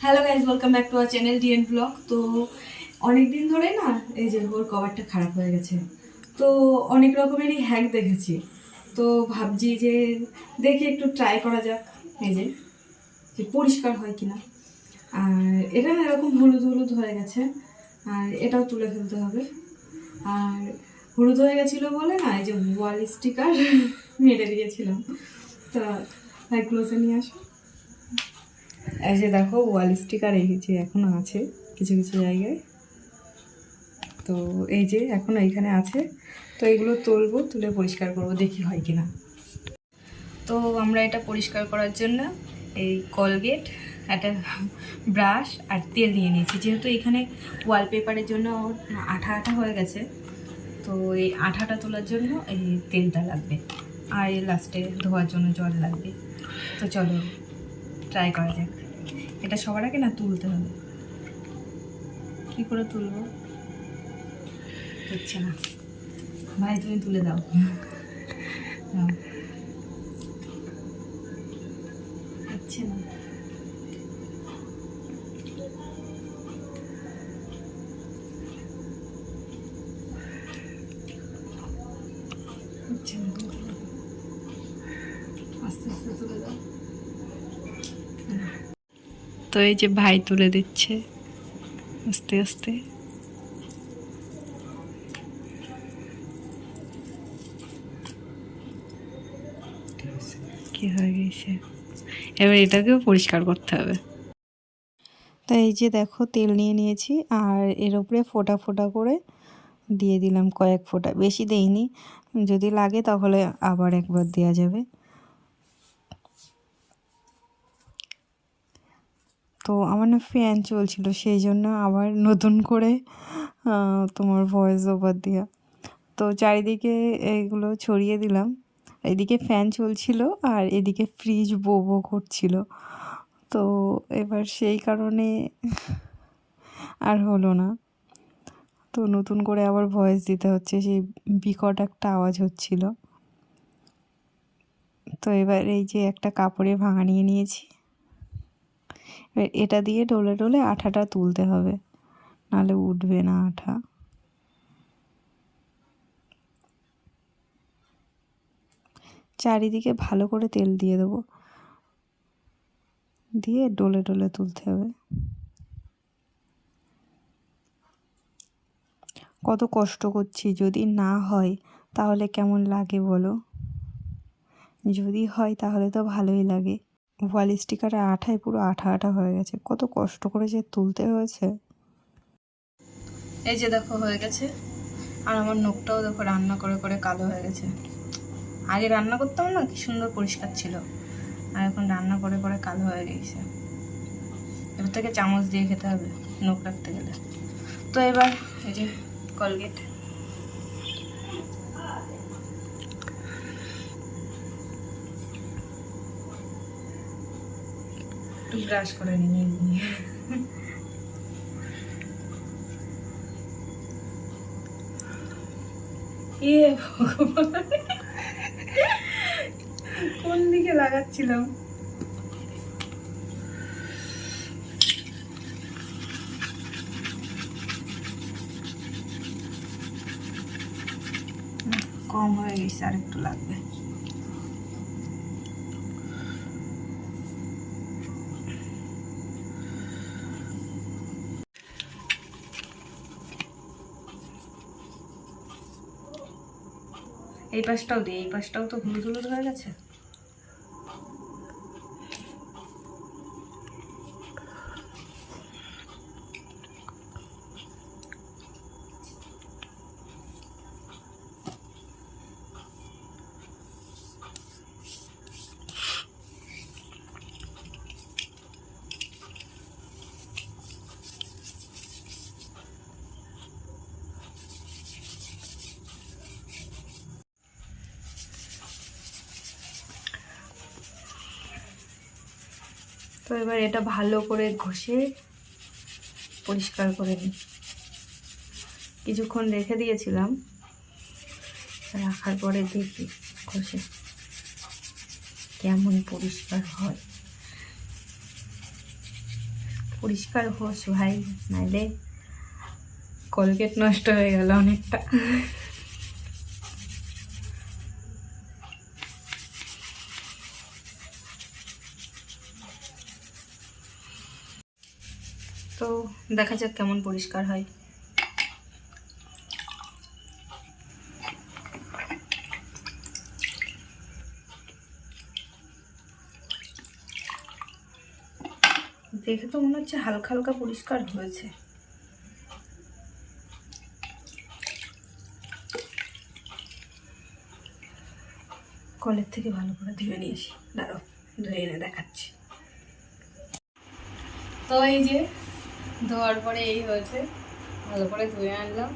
Hello guys, welcome back to our channel DN blog. তো অনেক দিন ধরে না এই যে ওর কভারটা খারাপ হয়ে গেছে। তো অনেক রকমেরই হ্যাক দেখেছি, তো ভাবছি যে দেখি একটু ট্রাই করা যাক এই যে যে পরিষ্কার হয় কিনা। আর এটা না এরকম হলুদ হলুদ হয়ে গেছে, আর এটাও তুলে ফেলতে হবে। আর হলুদ হয়ে গেছিলো বলে না এই যে ওয়াল স্টিকার মেরে দিয়েছিলাম। তো ভাই ক্লোজে নিয়ে আসো। এই যে দেখো ওয়াল স্টিকার এই যে এখনো আছে কিছু কিছু জায়গায়, তো এই যে এখনো এইখানে আছে। তো এগুলো তুলবো, তুলে পরিষ্কার করব, দেখি হয় কিনা। তো আমরা এটা পরিষ্কার করার জন্য এই কলগেট, একটা ব্রাশ আর তেল নিয়ে নিয়েছি, যেহেতু এখানে ওয়ালপেপারের জন্য আঠা আঠা হয়ে গেছে। তো এই আঠাটা তোলার জন্য এই তেলটা লাগবে, আর এই লাস্টে ধোয়ার জন্য জল লাগবে। তো চলো ট্রাই করা যাক। এটা সবার আগে না তুলতে হবে। কী করে তুলবো হচ্ছে না, ভাই তুমি তুলে দাও। হচ্ছে না, হচ্ছে না, আস্তে আস্তে তুলে দাও। তো এই যে ভাই তুলে দিচ্ছে আস্তে আস্তে। কি হয়ে গেছে, এবার এটাকেও পরিষ্কার করতে হবে। তো এই যে দেখো তেল নিয়ে নিয়েছি, আর এর উপরে ফোঁটা ফোঁটা করে দিয়ে দিলাম কয়েক ফোঁটা, বেশি দেইনি, যদি লাগে তাহলে আবার একবার দেওয়া যাবে। তো আমার না ফ্যান চলছিল, সেই জন্য আবার নতুন করে তোমার ভয়েস ওভার দেওয়া। তো চারিদিকে এইগুলো ছড়িয়ে দিলাম, এদিকে ফ্যান চলছিল আর এদিকে ফ্রিজ বো বো করছিল। তো এবার সেই কারণে আর হলো না, তো নতুন করে আবার ভয়েস দিতে হচ্ছে, সেই বিকট একটা আওয়াজ হচ্ছিল। তো এবার এই যে একটা কাপড়ে ভাঙা নিয়ে নিয়েছি, এবার এটা দিয়ে ডলে ডলে আঠাটা তুলতে হবে, নাহলে উঠবে না আঠা। চারিদিকে ভালো করে তেল দিয়ে দেবো, দিয়ে ডলে ডলে তুলতে হবে। কত কষ্ট করছি, যদি না হয় তাহলে কেমন লাগে বলো? যদি হয় তাহলে তো ভালোই লাগে। ওয়াল স্টিকারে আঠায় পুরো আঠা আঠা হয়ে গেছে, কত কষ্ট করে যে তুলতে হয়েছে। এই যে দেখো হয়ে গেছে, আর আমার নখটাও দেখো রান্না করে করে কালো হয়ে গেছে। আগে রান্না করতাম না কি সুন্দর পরিষ্কার ছিল, আর এখন রান্না করে করে কালো হয়ে গেছে। এবার থেকে চামচ দিয়ে খেতে হবে নখ রাখতে গেলে। তো এবার এই যে কলগেট, একটু ব্রাশ করে নিয়ে ভগবান, কোন দিকে লাগাচ্ছিলাম। কম হয়ে গেছে, আর একটু লাগবে। এই পাশটাও দিই, এই পাশটাও তো হলুদ হলুদ হয়ে গেছে। তো এবার এটা ভালো করে ঘষে পরিষ্কার করে নিই। কিছুক্ষণ রেখে দিয়েছিলাম, রাখার পরে দেখি ঘষে কেমন পরিষ্কার হয়। পরিষ্কার হোস ভাই, নাইলে কলগেট নষ্ট হয়ে গেল অনেকটা। তো দেখা যাক কেমন পরিষ্কার হয়। দেখে তো মনে হচ্ছে হালকা হালকা পরিষ্কার হয়েছে। কলের থেকে ভালো করে ধুয়ে নিয়ে আসি, দাঁড়াও ধুয়ে এনে দেখাচ্ছি। তো এই যে ধোয়ার পরে এই হয়েছে, ভালো করে ধুয়ে আনলাম।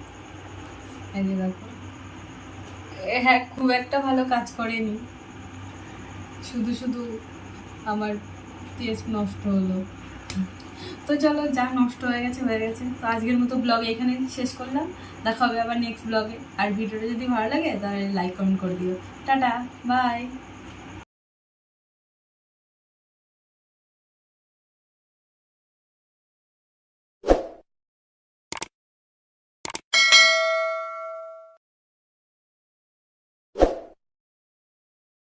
এই যে দেখো, হ্যাঁ খুব একটা ভালো কাজ করেনি, শুধু শুধু আমার টেস্ট নষ্ট হলো। তো চলো, যা নষ্ট হয়ে গেছে হয়ে গেছে। তো আজকের মতো ব্লগ এখানে শেষ করলাম, দেখা হবে আবার নেক্সট ব্লগে। আর ভিডিওটা যদি ভালো লাগে তাহলে লাইক কমেন্ট করে দিও। Tata, by.